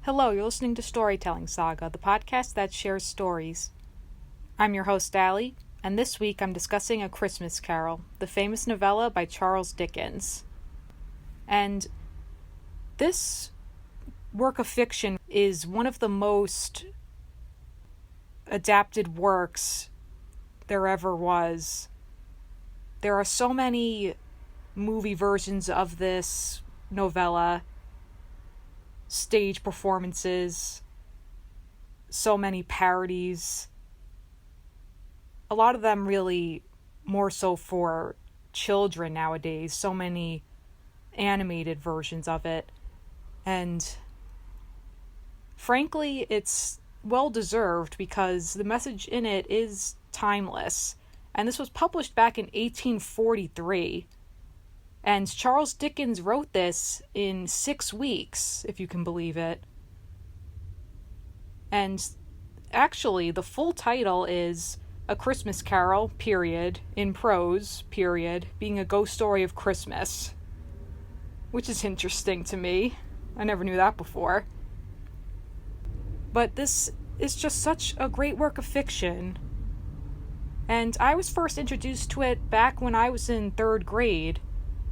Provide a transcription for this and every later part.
Hello, you're listening to Storytelling Saga, the podcast that shares stories. I'm your host, Allie, and this week I'm discussing A Christmas Carol, the famous novella by Charles Dickens. And this work of fiction is one of the most adapted works there ever was. There are so many movie versions of this novella, stage performances, so many parodies. A lot of them really more so for children nowadays, so many animated versions of it. And frankly, it's well deserved because the message in it is timeless. And this was published back in 1843. And Charles Dickens wrote this in 6 weeks, if you can believe it. And actually, the full title is A Christmas Carol, period, in prose, period, being a ghost story of Christmas. Which is interesting to me. I never knew that before. But this is just such a great work of fiction. And I was first introduced to it back when I was in 3rd grade.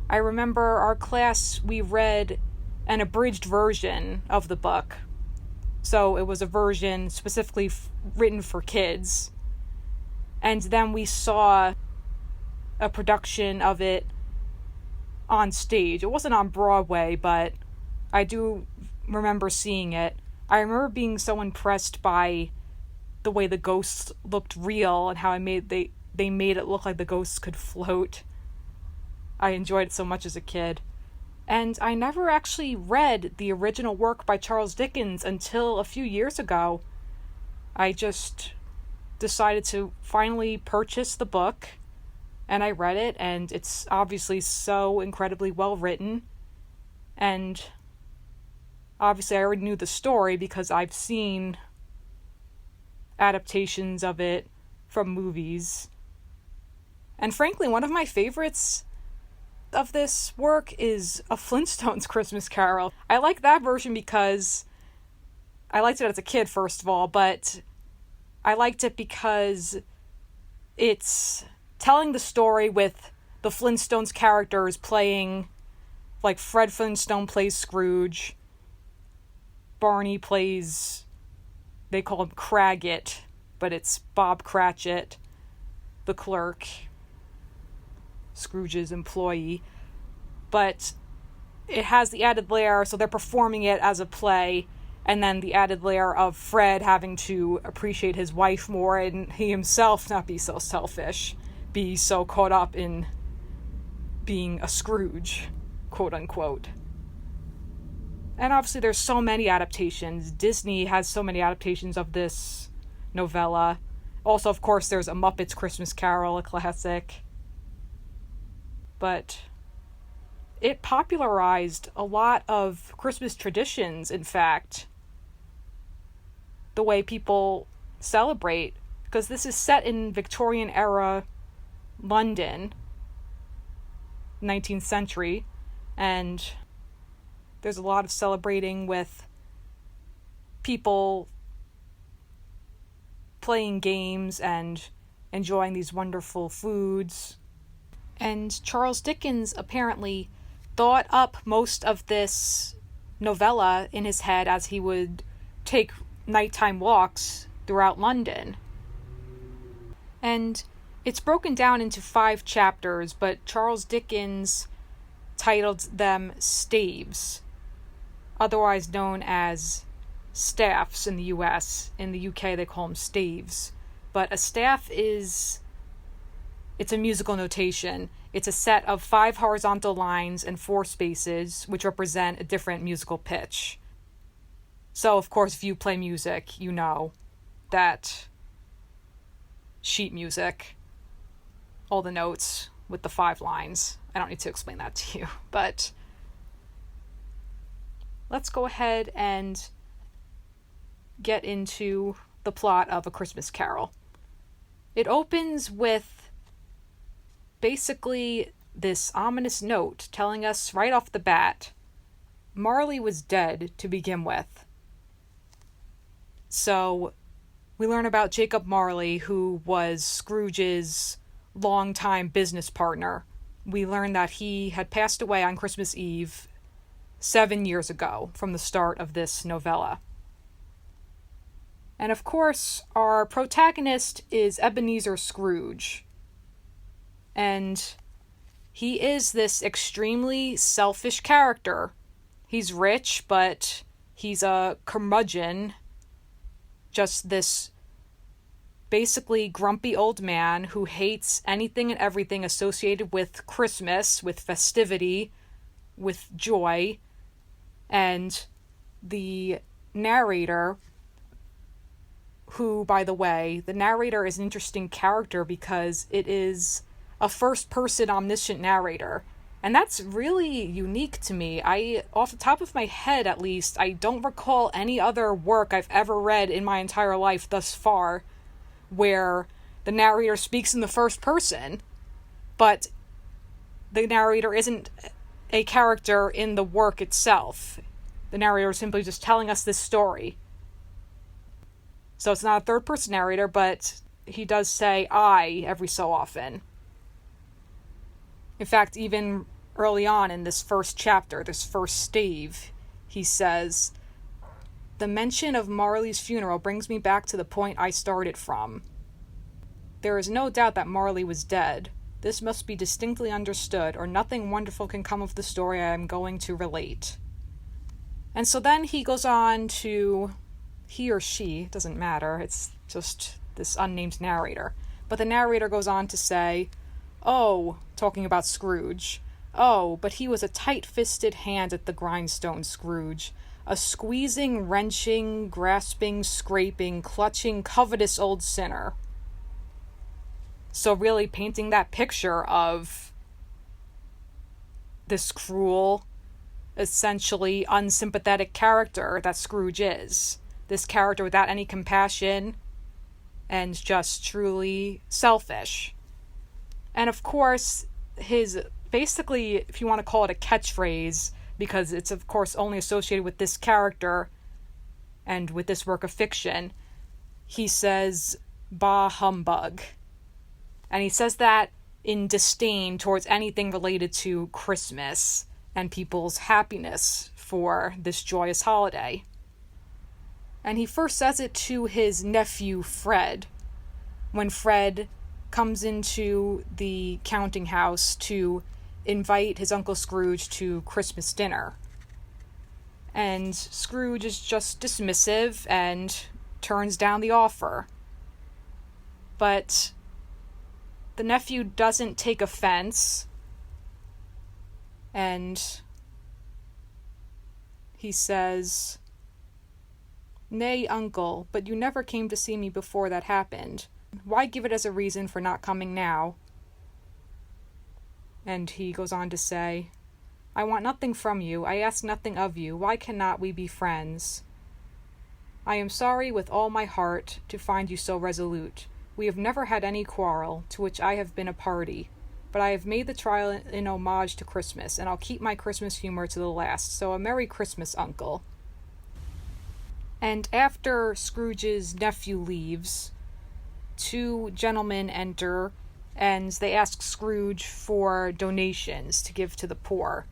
I remember our class, we read an abridged version of the book. So it was a version specifically written for kids. And then we saw a production of it on stage. It wasn't on Broadway, but I do remember seeing it. I remember being so impressed by the way the ghosts looked real and how they made it look like the ghosts could float. I enjoyed it so much as a kid. And I never actually read the original work by Charles Dickens until a few years ago. I just decided to finally purchase the book, and I read it, and it's obviously so incredibly well written. And obviously I already knew the story because I've seen adaptations of it from movies. And frankly, one of my favorites of this work is A Flintstones Christmas Carol. I like that version because I liked it as a kid, first of all, but I liked it because it's telling the story with the Flintstones characters playing, like Fred Flintstone plays Scrooge, Barney plays, they call him Craggit, but it's Bob Cratchit, the clerk, Scrooge's employee. But it has the added layer, so they're performing it as a play, and then the added layer of Fred having to appreciate his wife more and he himself not be so selfish, be so caught up in being a Scrooge, quote unquote. And obviously there's so many adaptations. Disney has so many adaptations of this novella. Also, of course, there's A Muppets Christmas Carol, a classic. But it popularized a lot of Christmas traditions, in fact. The way people celebrate. Because this is set in Victorian era London, 19th century. And there's a lot of celebrating with people playing games and enjoying these wonderful foods. And Charles Dickens apparently thought up most of this novella in his head as he would take nighttime walks throughout London. And it's broken down into 5 chapters, but Charles Dickens titled them staves, otherwise known as staffs in the US. In the UK they call them staves. But a staff it's a musical notation. It's a set of 5 horizontal lines and 4 spaces, which represent a different musical pitch. So, of course, if you play music, you know that sheet music, all the notes with the 5 lines. I don't need to explain that to you, but let's go ahead and get into the plot of A Christmas Carol. It opens with basically this ominous note telling us right off the bat Marley was dead to begin with. So we learn about Jacob Marley, who was Scrooge's longtime business partner. We learn that he had passed away on Christmas Eve 7 years ago from the start of this novella. And of course, our protagonist is Ebenezer Scrooge. And he is this extremely selfish character. He's rich, but he's a curmudgeon. Just this basically grumpy old man who hates anything and everything associated with Christmas, with festivity, with joy. And the narrator, who, by the way, the narrator is an interesting character because it is a first-person omniscient narrator. And that's really unique to me. Off the top of my head at least, I don't recall any other work I've ever read in my entire life thus far where the narrator speaks in the first person, but the narrator isn't a character in the work itself. The narrator is simply just telling us this story. So it's not a third-person narrator, but he does say I every so often. In fact, even early on in this first chapter, this first stave, he says, "The mention of Marley's funeral brings me back to the point I started from. There is no doubt that Marley was dead. This must be distinctly understood, or nothing wonderful can come of the story I am going to relate." And so then he goes on to, he or she, doesn't matter, it's just this unnamed narrator. But the narrator goes on to say, "Oh," talking about Scrooge, "oh, but he was a tight-fisted hand at the grindstone, Scrooge. A squeezing, wrenching, grasping, scraping, clutching, covetous old sinner." So really painting that picture of this cruel, essentially unsympathetic character that Scrooge is. This character without any compassion and just truly selfish. And of course, his, basically, if you want to call it a catchphrase, because it's of course only associated with this character and with this work of fiction, he says, "Bah humbug." And he says that in disdain towards anything related to Christmas and people's happiness for this joyous holiday. And he first says it to his nephew, Fred, when Fred comes into the counting house to invite his Uncle Scrooge to Christmas dinner. And Scrooge is just dismissive and turns down the offer. But the nephew doesn't take offense, and he says, "Nay, uncle, but you never came to see me before that happened. Why give it as a reason for not coming now?" And he goes on to say, "I want nothing from you. I ask nothing of you. Why cannot we be friends? I am sorry with all my heart to find you so resolute. We have never had any quarrel, to which I have been a party. But I have made the trial in homage to Christmas, and I'll keep my Christmas humor to the last. So a Merry Christmas, uncle." And after Scrooge's nephew leaves, two gentlemen enter, and they ask Scrooge for donations to give to the poor.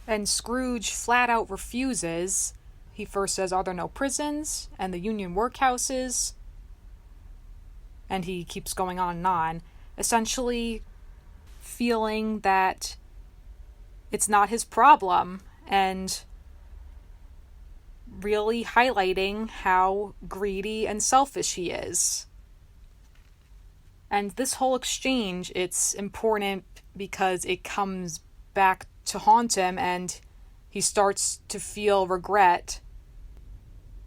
And Scrooge flat out refuses. He first says, "Are there no prisons and the union workhouses?" And he keeps going on, essentially feeling that it's not his problem, and really highlighting how greedy and selfish he is. And this whole exchange, it's important because it comes back to haunt him, and he starts to feel regret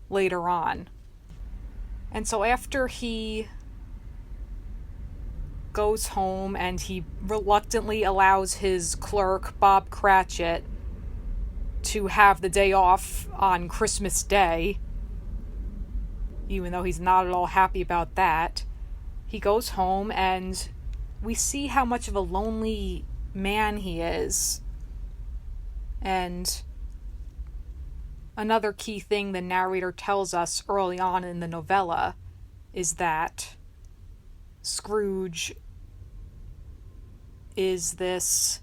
later on. And so after he goes home and he reluctantly allows his clerk, Bob Cratchit, to have the day off on Christmas Day, even though he's not at all happy about that, he goes home and we see how much of a lonely man he is. And Another key thing the narrator tells us early on in the novella is that Scrooge is this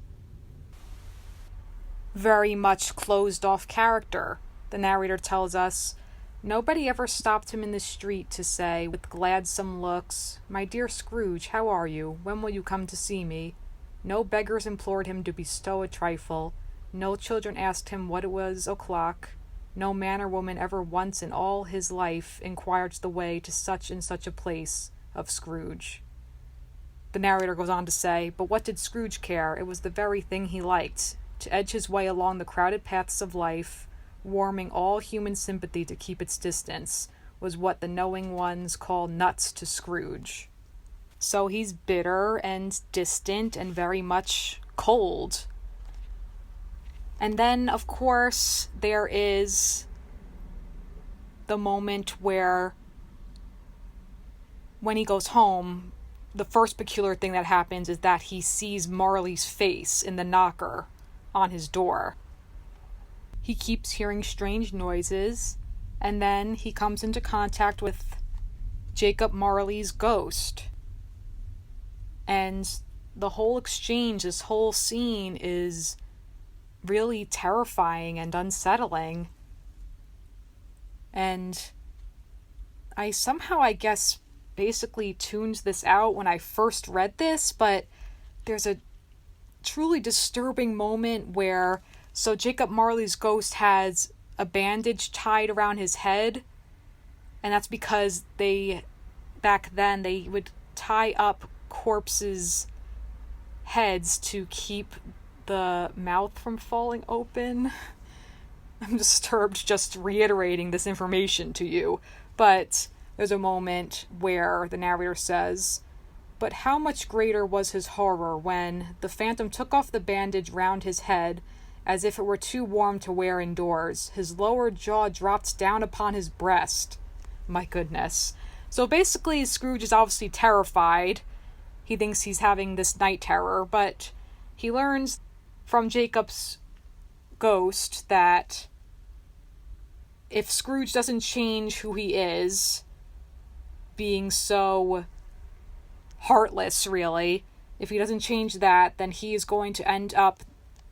very much closed-off character. The narrator tells us, nobody ever stopped him in the street to say, with gladsome looks, "My dear Scrooge, how are you? When will you come to see me?" No beggars implored him to bestow a trifle. No children asked him what it was o'clock. No man or woman ever once in all his life inquired the way to such and such a place of Scrooge. The narrator goes on to say, but what did Scrooge care? It was the very thing he liked, to edge his way along the crowded paths of life, warming all human sympathy to keep its distance, was what the knowing ones call nuts to Scrooge. So he's bitter and distant and very much cold. And then, of course, there is the moment where, when he goes home, the first peculiar thing that happens is that he sees Marley's face in the knocker on his door. He keeps hearing strange noises, and then he comes into contact with Jacob Marley's ghost. And the whole exchange, this whole scene is really terrifying and unsettling. And I guess, basically tuned this out when I first read this, but there's a truly disturbing moment where, so Jacob Marley's ghost has a bandage tied around his head, and that's because back then, they would tie up corpses' heads to keep the mouth from falling open. I'm disturbed just reiterating this information to you, but there's a moment where the narrator says, but how much greater was his horror when the phantom took off the bandage round his head as if it were too warm to wear indoors. His lower jaw dropped down upon his breast. My goodness. So basically, Scrooge is obviously terrified. He thinks he's having this night terror, but he learns from Jacob's ghost that if Scrooge doesn't change who he is, being so heartless, really, if he doesn't change that, then he is going to end up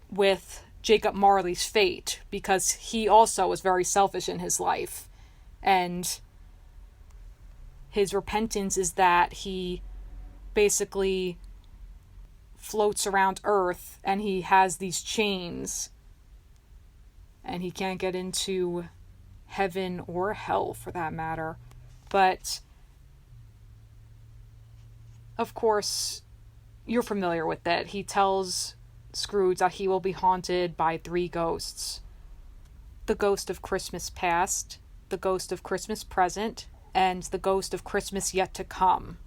with Jacob Marley's fate, because he also was very selfish in his life. And his repentance is that he basically floats around Earth and he has these chains and he can't get into heaven or hell for that matter. But of course, you're familiar with it. He tells Scrooge that he will be haunted by 3 ghosts. The ghost of Christmas past, the ghost of Christmas present, and the ghost of Christmas yet to come.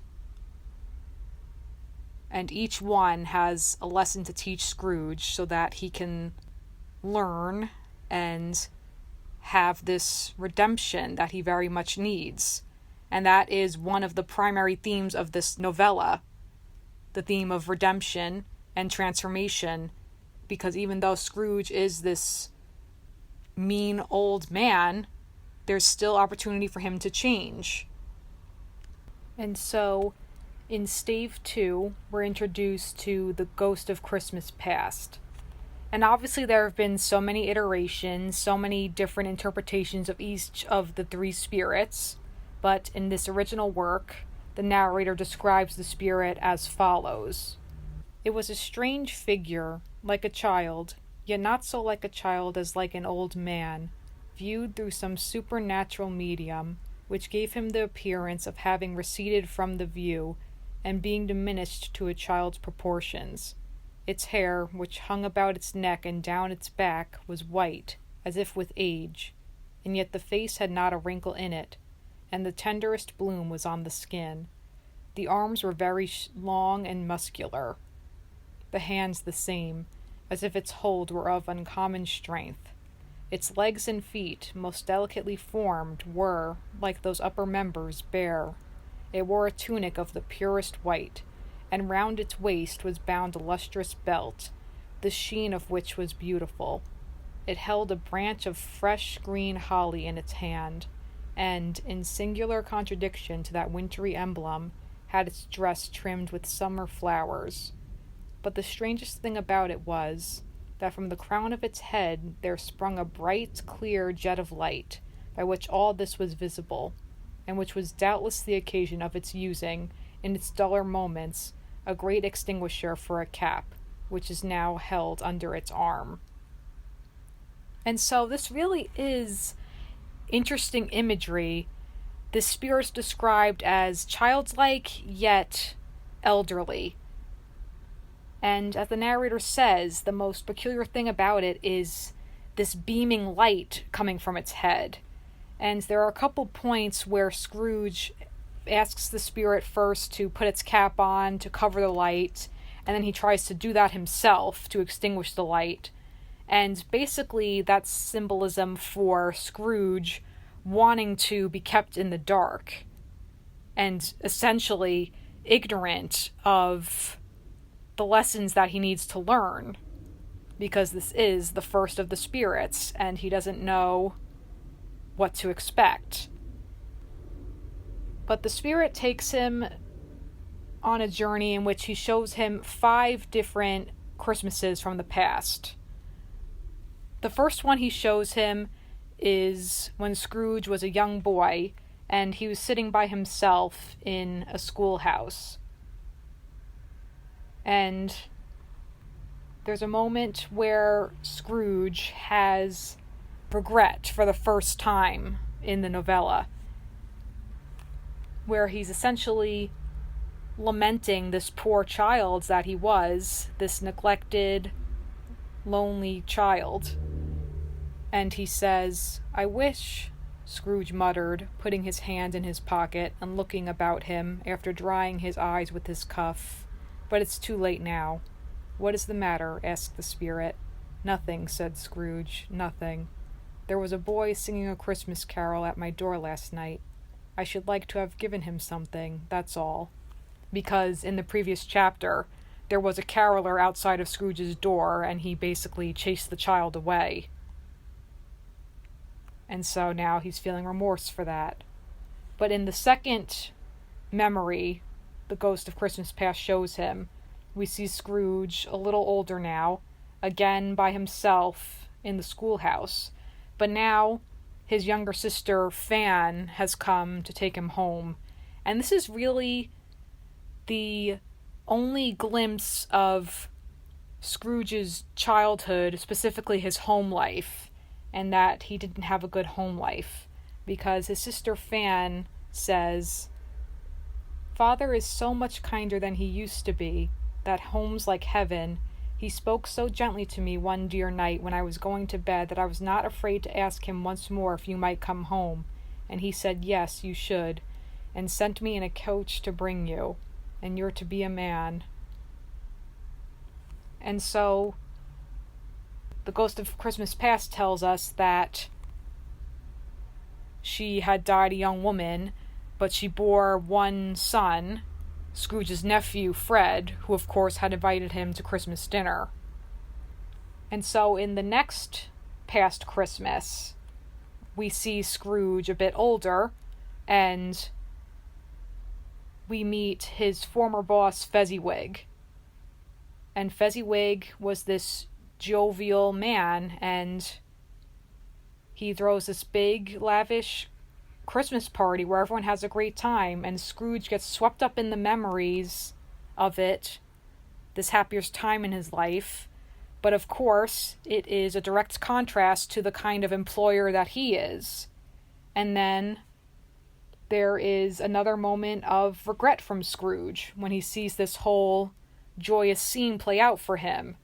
And each one has a lesson to teach Scrooge so that he can learn and have this redemption that he very much needs. And that is one of the primary themes of this novella, the theme of redemption and transformation, because even though Scrooge is this mean old man, there's still opportunity for him to change. And so, in Stave 2, we're introduced to the Ghost of Christmas Past. And obviously there have been so many iterations, so many different interpretations of each of the 3 spirits, but in this original work, the narrator describes the spirit as follows. It was a strange figure, like a child, yet not so like a child as like an old man, viewed through some supernatural medium, which gave him the appearance of having receded from the view and being diminished to a child's proportions. Its hair, which hung about its neck and down its back, was white, as if with age, and yet the face had not a wrinkle in it, and the tenderest bloom was on the skin. The arms were very long and muscular, the hands the same, as if its hold were of uncommon strength. Its legs and feet, most delicately formed, were, like those upper members, bare. It wore a tunic of the purest white, and round its waist was bound a lustrous belt, the sheen of which was beautiful. It held a branch of fresh green holly in its hand, and, in singular contradiction to that wintry emblem, had its dress trimmed with summer flowers. But the strangest thing about it was that from the crown of its head there sprung a bright, clear jet of light, by which all this was visible, and which was doubtless the occasion of its using, in its duller moments, a great extinguisher for a cap, which is now held under its arm. And so this really is interesting imagery. The spirit's described as childlike yet elderly. And as the narrator says, the most peculiar thing about it is this beaming light coming from its head. And there are a couple points where Scrooge asks the spirit first to put its cap on to cover the light, and then he tries to do that himself to extinguish the light. And basically that's symbolism for Scrooge wanting to be kept in the dark and essentially ignorant of the lessons that he needs to learn, because this is the first of the spirits and he doesn't know what to expect. But the spirit takes him on a journey in which he shows him 5 different Christmases from the past. The first one he shows him is when Scrooge was a young boy and he was sitting by himself in a schoolhouse. And there's a moment where Scrooge has regret for the first time in the novella, where he's essentially lamenting this poor child that he was, this neglected, lonely child. And he says, "I wish," Scrooge muttered, putting his hand in his pocket and looking about him after drying his eyes with his cuff, "but it's too late now." "What is the matter?" asked the spirit. "Nothing," said Scrooge, "nothing. There was a boy singing a Christmas carol at my door last night. I should like to have given him something, that's all." Because in the previous chapter, there was a caroler outside of Scrooge's door, and he basically chased the child away. And so now he's feeling remorse for that. But in the second memory the Ghost of Christmas Past shows him, we see Scrooge, a little older now, again by himself in the schoolhouse. But now his younger sister, Fan, has come to take him home. And this is really the only glimpse of Scrooge's childhood, specifically his home life, and that he didn't have a good home life. Because his sister Fan says, "Father is so much kinder than he used to be, that home's like heaven. He spoke so gently to me one dear night when I was going to bed that I was not afraid to ask him once more if you might come home. And he said, yes, you should, and sent me in a coach to bring you, and you're to be a man." And so the Ghost of Christmas Past tells us that she had died a young woman, but she bore one son, Scrooge's nephew, Fred, who of course had invited him to Christmas dinner. And so in the next past Christmas, we see Scrooge a bit older, and we meet his former boss, Fezziwig. And Fezziwig was this jovial man, and he throws this big, lavish Christmas party where everyone has a great time, and Scrooge gets swept up in the memories of it, this happiest time in his life. But of course, it is a direct contrast to the kind of employer that he is. And then there is another moment of regret from Scrooge when he sees this whole joyous scene play out for him.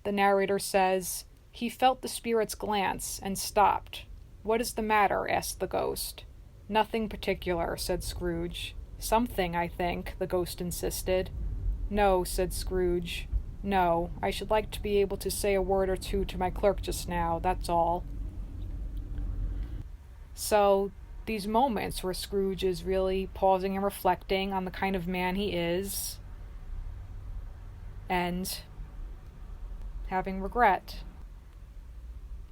The narrator says, "He felt the spirit's glance and stopped. 'What is the matter?' asked the ghost. 'Nothing particular,' said Scrooge. 'Something, I think,' the ghost insisted. 'No,' said Scrooge. 'No, I should like to be able to say a word or two to my clerk just now, that's all.'" So these moments where Scrooge is really pausing and reflecting on the kind of man he is, and having regret.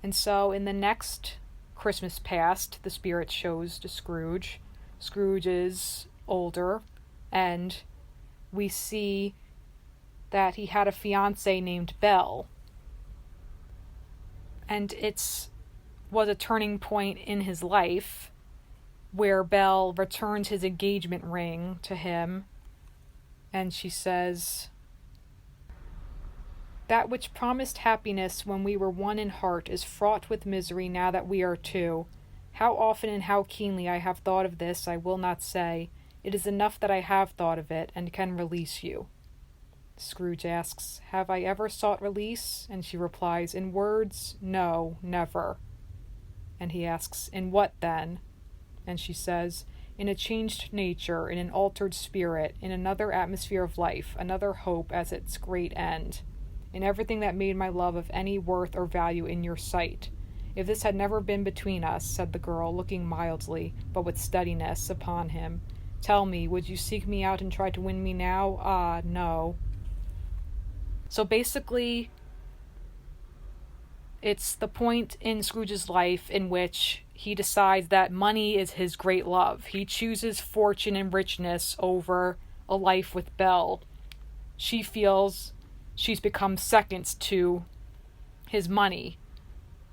And so in the next Christmas Past, the spirit shows to Scrooge. Scrooge is older, and we see that he had a fiancée named Belle. And it was a turning point in his life where Belle returns his engagement ring to him, and she says, "That which promised happiness when we were one in heart is fraught with misery now that we are two. How often and how keenly I have thought of this, I will not say. It is enough that I have thought of it, and can release you." Scrooge asks, "Have I ever sought release?" And she replies, "In words, no, never." And he asks, "In what then?" And she says, "In a changed nature, in an altered spirit, in another atmosphere of life, another hope as its great end. In everything that made my love of any worth or value in your sight. If this had never been between us," said the girl, looking mildly, but with steadiness, upon him, "tell me, would you seek me out and try to win me now? Ah, no." So basically, it's the point in Scrooge's life in which he decides that money is his great love. He chooses fortune and richness over a life with Belle. She feels she's become second to his money.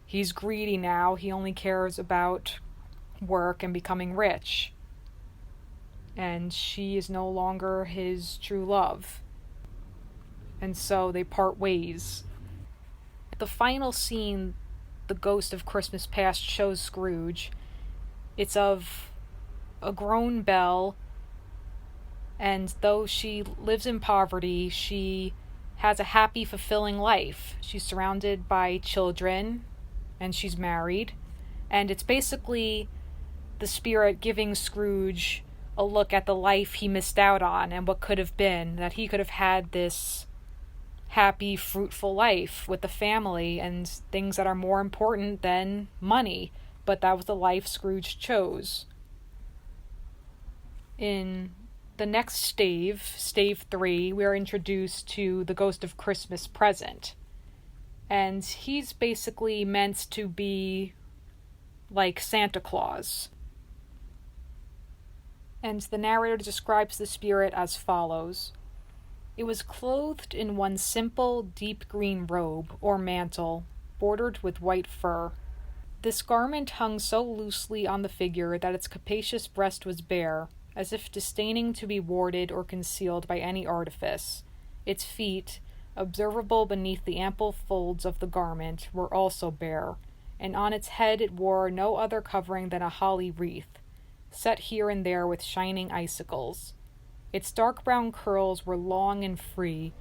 He's greedy now. He only cares about work and becoming rich. And she is no longer his true love. And so they part ways. The final scene the Ghost of Christmas Past shows Scrooge, it's of a grown Belle, and though she lives in poverty, she has a happy, fulfilling life. She's surrounded by children, and she's married, and it's basically the spirit giving Scrooge a look at the life he missed out on and what could have been, that he could have had this happy, fruitful life with the family and things that are more important than money, but that was the life Scrooge chose. In the next stave 3, we are introduced to the Ghost of Christmas Present. And he's basically meant to be like Santa Claus. And the narrator describes the spirit as follows. It was clothed in one simple, deep green robe, or mantle, bordered with white fur. This garment hung so loosely on the figure that its capacious breast was bare, as if disdaining to be warded or concealed by any artifice. Its feet, observable beneath the ample folds of the garment, were also bare, and on its head it wore no other covering than a holly wreath, set here and there with shining icicles. Its dark brown curls were long and free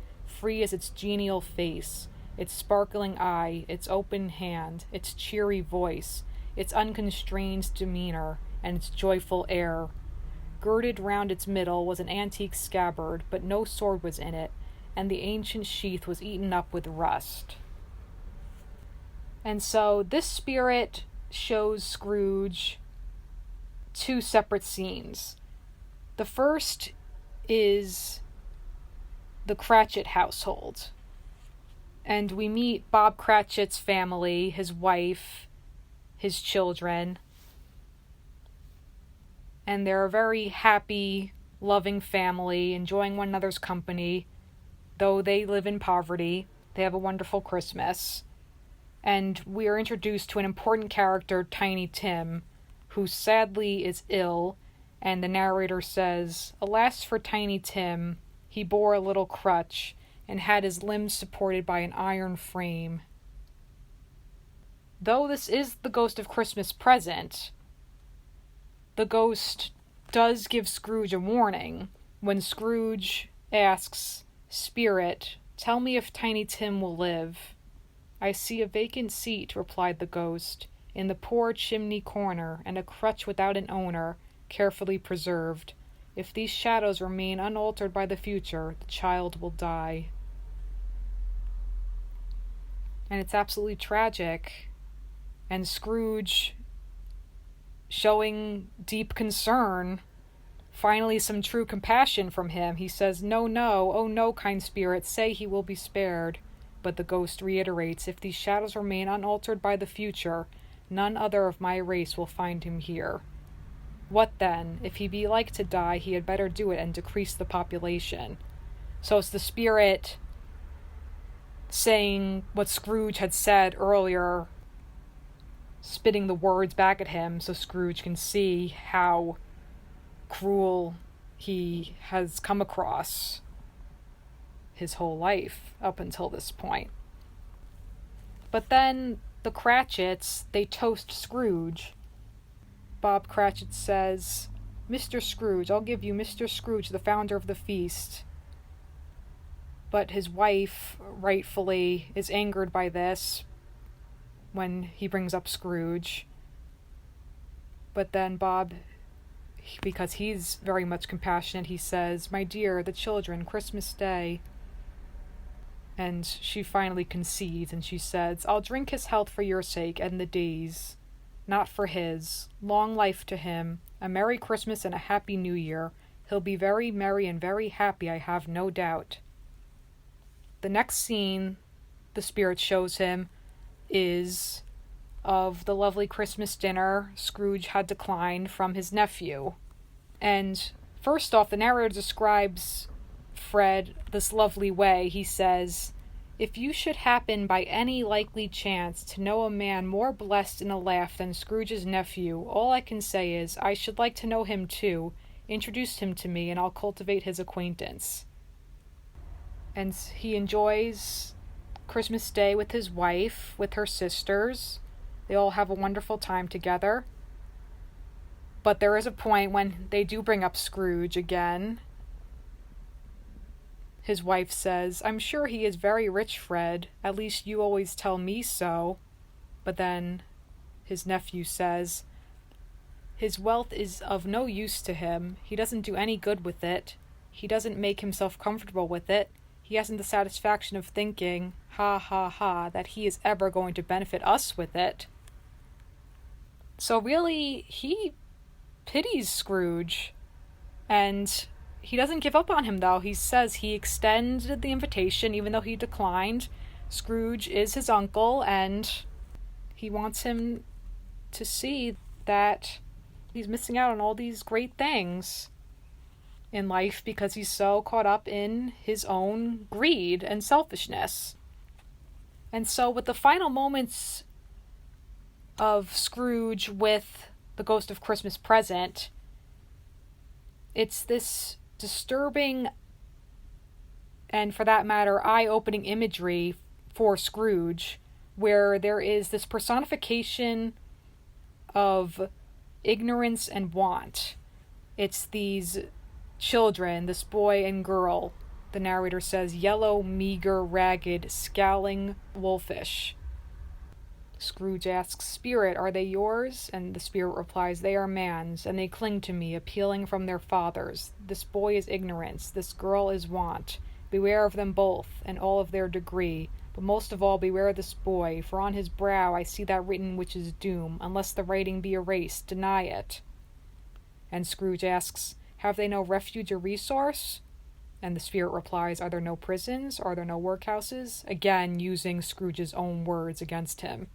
as its genial face, its sparkling eye, its open hand, its cheery voice, its unconstrained demeanor, and its joyful air. Girded round its middle was an antique scabbard, but no sword was in it, and the ancient sheath was eaten up with rust. And so this spirit shows Scrooge two separate scenes. The first is the Cratchit household. And we meet Bob Cratchit's family, his wife, his children. And they're a very happy, loving family, enjoying one another's company. Though they live in poverty, they have a wonderful Christmas. And we are introduced to an important character, Tiny Tim, who sadly is ill. And the narrator says, "Alas for Tiny Tim, he bore a little crutch, and had his limbs supported by an iron frame." Though this is the Ghost of Christmas Present, the ghost does give Scrooge a warning when Scrooge asks, "Spirit, tell me if Tiny Tim will live." "I see a vacant seat," replied the ghost, "in the poor chimney corner, and a crutch without an owner, carefully preserved. If these shadows remain unaltered by the future, the child will die." And it's absolutely tragic. And Scrooge, showing deep concern, finally some true compassion from him, he says, "No, no, oh no, kind spirit, say he will be spared. But the ghost reiterates, if these shadows remain unaltered by the future, none other of my race will find him here. What then? If he be like to die, he had better do it and decrease the population. So it's the spirit saying what Scrooge had said earlier, spitting the words back at him so Scrooge can see how cruel he has come across his whole life up until this point. But then the Cratchits, they toast Scrooge. Bob Cratchit says, Mr. Scrooge, I'll give you Mr. Scrooge, the founder of the feast. But his wife, rightfully, is angered by this when he brings up Scrooge. But then Bob, because he's very much compassionate, he says, my dear, the children, Christmas Day. And she finally concedes, and she says, I'll drink his health for your sake and the day's, not for his. Long life to him, a Merry Christmas and a Happy New Year. He'll be very merry and very happy, I have no doubt. The next scene the spirit shows him is of the lovely Christmas dinner Scrooge had declined from his nephew. And first off, the narrator describes Fred this lovely way. He says, if you should happen by any likely chance to know a man more blessed in a laugh than Scrooge's nephew, all I can say is, I should like to know him too. Introduce him to me, and I'll cultivate his acquaintance. And he enjoys Christmas Day with his wife, with her sisters. They all have a wonderful time together. But there is a point when they do bring up Scrooge again. His wife says, I'm sure he is very rich, Fred. At least you always tell me so. But then his nephew says, his wealth is of no use to him. He doesn't do any good with it. He doesn't make himself comfortable with it. He hasn't the satisfaction of thinking, ha ha ha, that he is ever going to benefit us with it. So really, he pities Scrooge, and he doesn't give up on him, though. He says he extended the invitation, even though he declined. Scrooge is his uncle, and he wants him to see that he's missing out on all these great things in life because he's so caught up in his own greed and selfishness. And so with the final moments of Scrooge with the Ghost of Christmas Present, it's this disturbing and, for that matter, eye-opening imagery for Scrooge, where there is this personification of ignorance and want. It's these children, this boy and girl, the narrator says, yellow, meager, ragged, scowling, wolfish. Scrooge asks, Spirit, are they yours? And the spirit replies, they are man's, and they cling to me, appealing from their fathers. This boy is ignorance, this girl is want. Beware of them both, and all of their degree. But most of all, beware of this boy, for on his brow I see that written which is doom. Unless the writing be erased, deny it. And Scrooge asks, have they no refuge or resource? And the spirit replies, are there no prisons? Are there no workhouses? Again, using Scrooge's own words against him.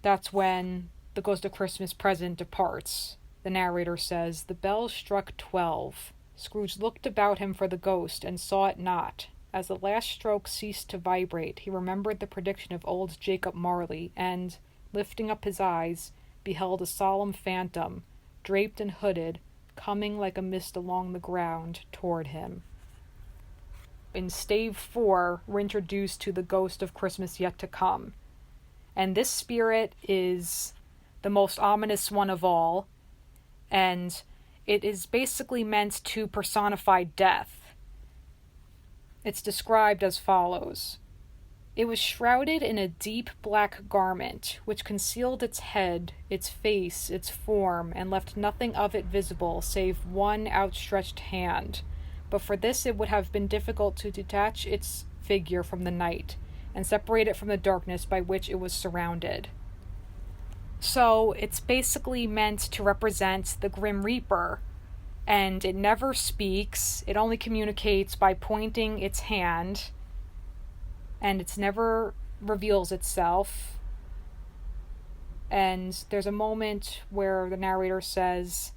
That's when the Ghost of Christmas Present departs. The narrator says, the bell struck 12. Scrooge looked about him for the ghost and saw it not. As the last stroke ceased to vibrate, he remembered the prediction of old Jacob Marley, and, lifting up his eyes, beheld a solemn phantom, draped and hooded, coming like a mist along the ground toward him. In Stave 4, we're introduced to the Ghost of Christmas Yet to Come. And this spirit is the most ominous one of all, and it is basically meant to personify death. It's described as follows. It was shrouded in a deep black garment, which concealed its head, its face, its form, and left nothing of it visible save one outstretched hand. But for this it would have been difficult to detach its figure from the night, and separate it from the darkness by which it was surrounded. So it's basically meant to represent the Grim Reaper, and it never speaks, it only communicates by pointing its hand, and it's never reveals itself. And there's a moment where the narrator says,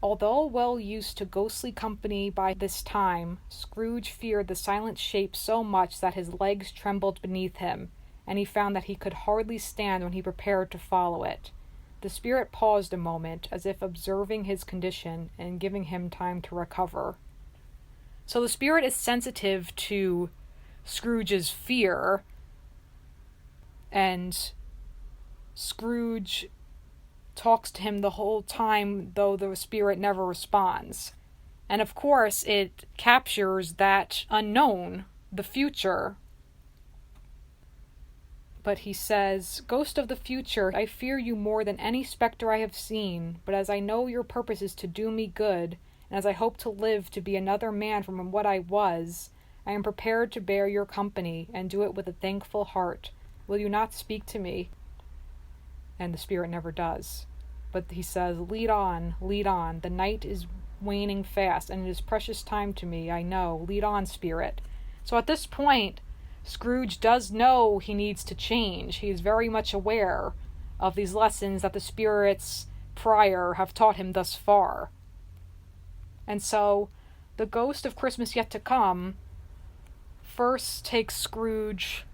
although well used to ghostly company by this time, Scrooge feared the silent shape so much that his legs trembled beneath him, and he found that he could hardly stand when he prepared to follow it. The spirit paused a moment, as if observing his condition and giving him time to recover. So the spirit is sensitive to Scrooge's fear, and Scrooge talks to him the whole time, though the spirit never responds. And of course, it captures that unknown, the future. But he says, Ghost of the future, I fear you more than any spectre I have seen, but as I know your purpose is to do me good, and as I hope to live to be another man from what I was, I am prepared to bear your company, and do it with a thankful heart. Will you not speak to me? And the spirit never does. But he says, lead on, the night is waning fast, and it is precious time to me, I know. Lead on, spirit. So at this point, Scrooge does know he needs to change. He is very much aware of these lessons that the spirits prior have taught him thus far. And so, the Ghost of Christmas Yet to Come first takes Scrooge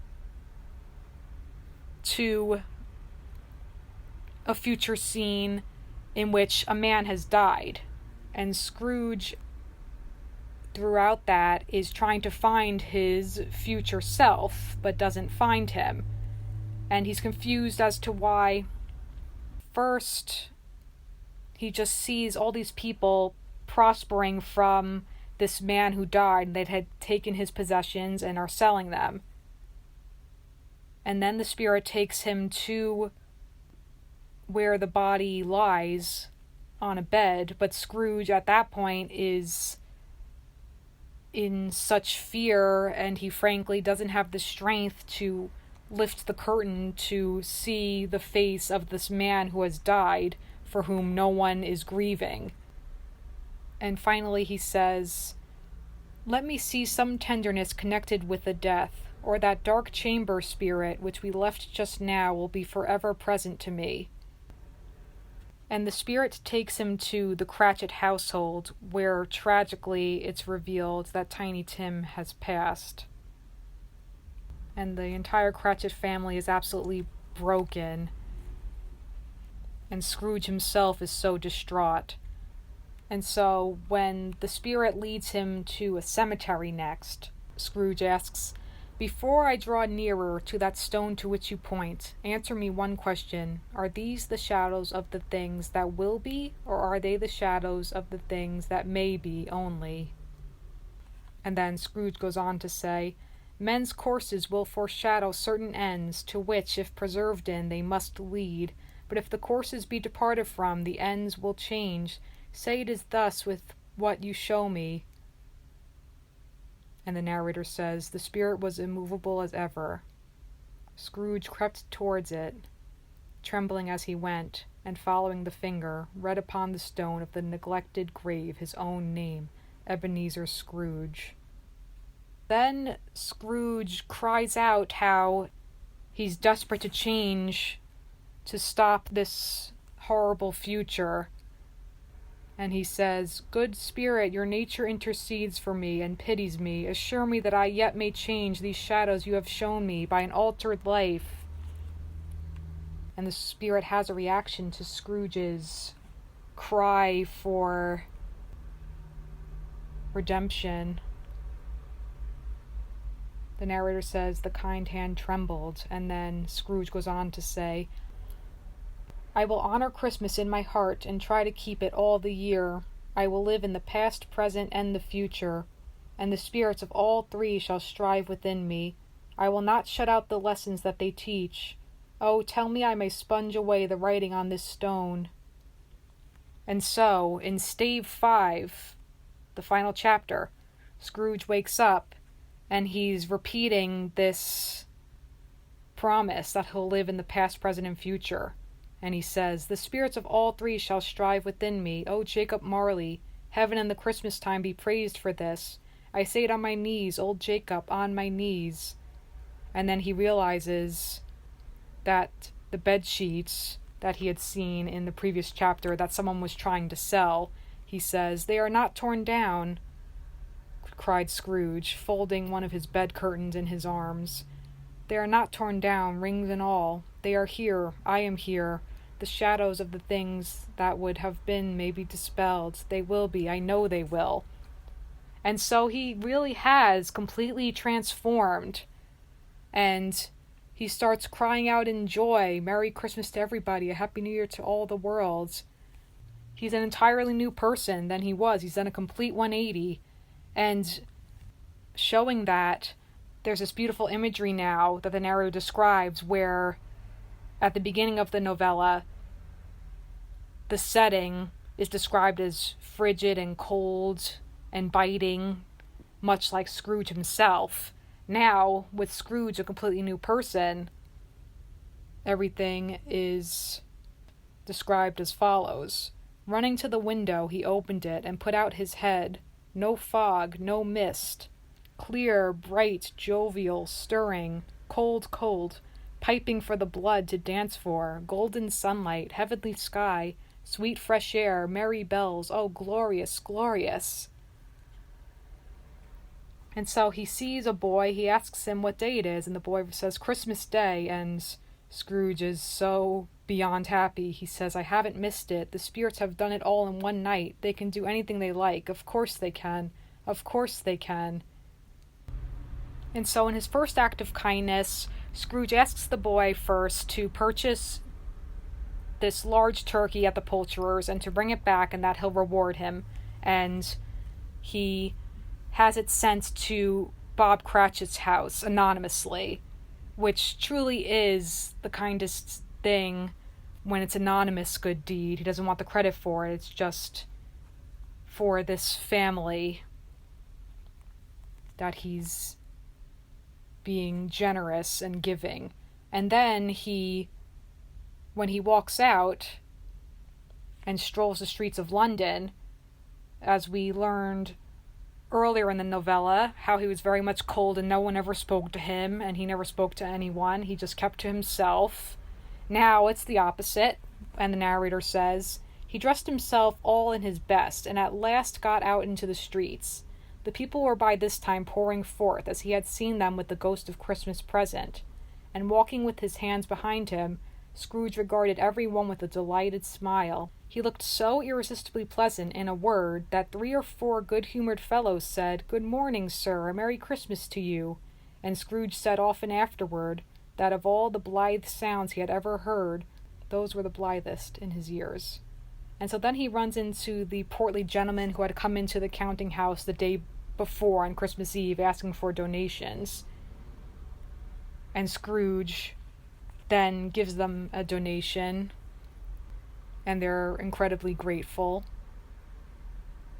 to a future scene in which a man has died. And Scrooge, throughout that, is trying to find his future self, but doesn't find him. And he's confused as to why. First, he just sees all these people prospering from this man who died. They had taken his possessions and are selling them. And then the spirit takes him to where the body lies on a bed, but Scrooge at that point is in such fear, and he frankly doesn't have the strength to lift the curtain to see the face of this man who has died, for whom no one is grieving. And finally he says, let me see some tenderness connected with the death, or that dark chamber spirit which we left just now will be forever present to me. And the spirit takes him to the Cratchit household, where tragically it's revealed that Tiny Tim has passed. And the entire Cratchit family is absolutely broken. And Scrooge himself is so distraught. And so when the spirit leads him to a cemetery next, Scrooge asks, before I draw nearer to that stone to which you point, answer me one question. Are these the shadows of the things that will be, or are they the shadows of the things that may be only? And then Scrooge goes on to say, men's courses will foreshadow certain ends, to which, if preserved in, they must lead. But if the courses be departed from, the ends will change. Say it is thus with what you show me. And the narrator says, the spirit was immovable as ever. Scrooge crept towards it, trembling as he went, and following the finger, read upon the stone of the neglected grave his own name, Ebenezer Scrooge. Then Scrooge cries out how he's desperate to change, to stop this horrible future. And he says, good spirit, your nature intercedes for me and pities me. Assure me that I yet may change these shadows you have shown me by an altered life. And the spirit has a reaction to Scrooge's cry for redemption. The narrator says the kind hand trembled, and then Scrooge goes on to say, I will honor Christmas in my heart and try to keep it all the year. I will live in the past, present, and the future, and the spirits of all three shall strive within me. I will not shut out the lessons that they teach. Oh, tell me I may sponge away the writing on this stone. And so, in Stave 5, the final chapter, Scrooge wakes up, and he's repeating this promise that he'll live in the past, present, and future. And he says, the spirits of all three shall strive within me. O Jacob Marley, heaven and the Christmas time be praised for this. I say it on my knees, old Jacob, on my knees. And then he realizes that the bed sheets that he had seen in the previous chapter that someone was trying to sell, he says, "They are not torn down," cried Scrooge, folding one of his bed curtains in his arms. "They are not torn down, rings and all. They are here. I am here. The shadows of the things that would have been may be dispelled. They will be. I know they will." And so he really has completely transformed. And he starts crying out in joy, "Merry Christmas to everybody, a Happy New Year to all the world." He's an entirely new person than he was. He's done a complete 180. And showing that, there's this beautiful imagery now that the narrator describes where at the beginning of the novella, the setting is described as frigid and cold and biting, much like Scrooge himself. Now, with Scrooge a completely new person, everything is described as follows. Running to the window, he opened it and put out his head. No fog, no mist. Clear, bright, jovial, stirring, cold, cold, piping for the blood to dance for, golden sunlight, heavenly sky, sweet fresh air, merry bells, oh, glorious, glorious. And so he sees a boy, he asks him what day it is, and the boy says Christmas Day, and Scrooge is so beyond happy. He says, "I haven't missed it. The spirits have done it all in one night. They can do anything they like. Of course they can. Of course they can." And so in his first act of kindness, Scrooge asks the boy first to purchase this large turkey at the poulterer's and to bring it back, and that he'll reward him. And he has it sent to Bob Cratchit's house anonymously, which truly is the kindest thing when it's anonymous good deed. He doesn't want the credit for it. It's just for this family that he's being generous and giving. And then when he walks out and strolls the streets of London, as we learned earlier in the novella, how he was very much cold and no one ever spoke to him, and he never spoke to anyone. He just kept to himself. Now it's the opposite, and the narrator says, he dressed himself all in his best, and at last got out into the streets. The people were by this time pouring forth, as he had seen them with the ghost of Christmas present, and walking with his hands behind him, Scrooge regarded every one with a delighted smile. He looked so irresistibly pleasant, in a word, that 3 or 4 good-humored fellows said, "Good morning, sir, a Merry Christmas to you." And Scrooge said often afterward that of all the blithe sounds he had ever heard, those were the blithest in his ears. And so then he runs into the portly gentleman who had come into the counting house the day before on Christmas Eve asking for donations. And Scrooge then gives them a donation, and they're incredibly grateful.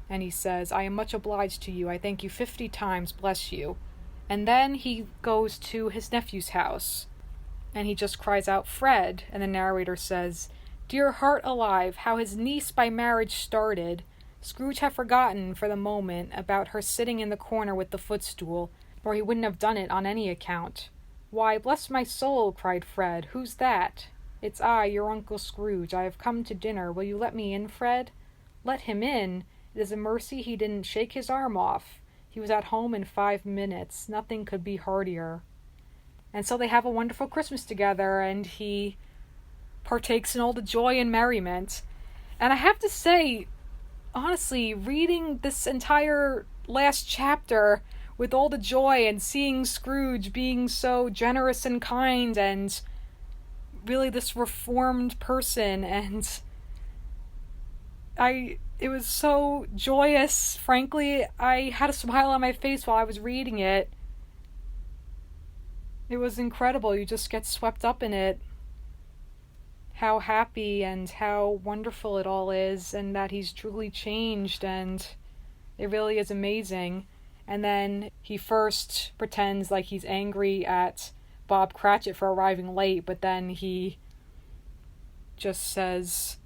And he says, "I am much obliged to you. I thank you 50 times, bless you." And then he goes to his nephew's house, and he just cries out, "Fred," and the narrator says, "Dear heart alive, how his niece by marriage started." Scrooge had forgotten for the moment about her sitting in the corner with the footstool, or he wouldn't have done it on any account. "Why, bless my soul," cried Fred, "who's that?" "It's I, your Uncle Scrooge. I have come to dinner. Will you let me in, Fred?" Let him in? It is a mercy he didn't shake his arm off. He was at home in 5 minutes. Nothing could be heartier. And so they have a wonderful Christmas together, and he partakes in all the joy and merriment. And I have to say, honestly, reading this entire last chapter with all the joy and seeing Scrooge being so generous and kind and really this reformed person, and it was so joyous. Frankly, I had a smile on my face while I was reading it. It was incredible. You just get swept up in it. How happy and how wonderful it all is, and that he's truly changed, and it really is amazing. And then he first pretends like he's angry at Bob Cratchit for arriving late, but then he just says,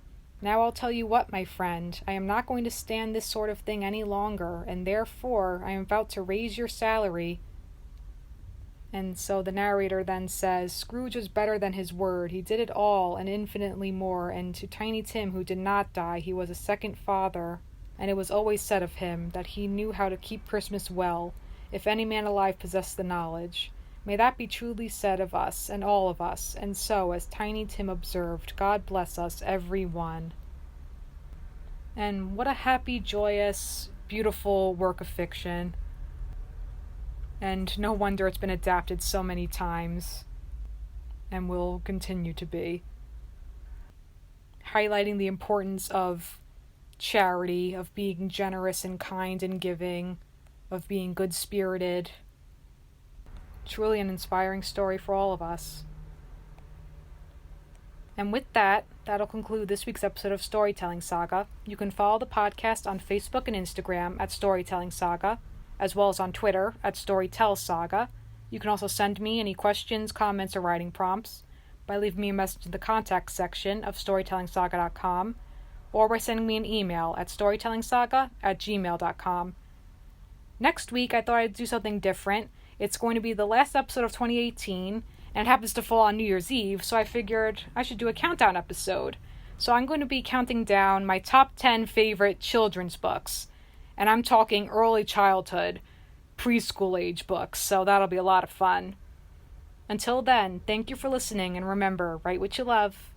"Now I'll tell you what, my friend, I am not going to stand this sort of thing any longer, and therefore I am about to raise your salary." And so the narrator then says, Scrooge was better than his word. He did it all and infinitely more. And to Tiny Tim, who did not die, he was a second father. And it was always said of him that he knew how to keep Christmas well, if any man alive possessed the knowledge. May that be truly said of us and all of us. And so, as Tiny Tim observed, God bless us, every one. And what a happy, joyous, beautiful work of fiction. And no wonder it's been adapted so many times, and will continue to be. Highlighting the importance of charity, of being generous and kind and giving, of being good-spirited. Truly an inspiring story for all of us. And with that, that'll conclude this week's episode of Storytelling Saga. You can follow the podcast on Facebook and Instagram at Storytelling Saga, as well as on Twitter at StorytellSaga. You can also send me any questions, comments, or writing prompts by leaving me a message in the contact section of storytellingsaga.com, or by sending me an email at storytellingsaga@gmail.com. Next week, I thought I'd do something different. It's going to be the last episode of 2018, and it happens to fall on New Year's Eve, so I figured I should do a countdown episode. So I'm going to be counting down my top 10 favorite children's books. And I'm talking early childhood, preschool age books, so that'll be a lot of fun. Until then, thank you for listening, and remember, write what you love.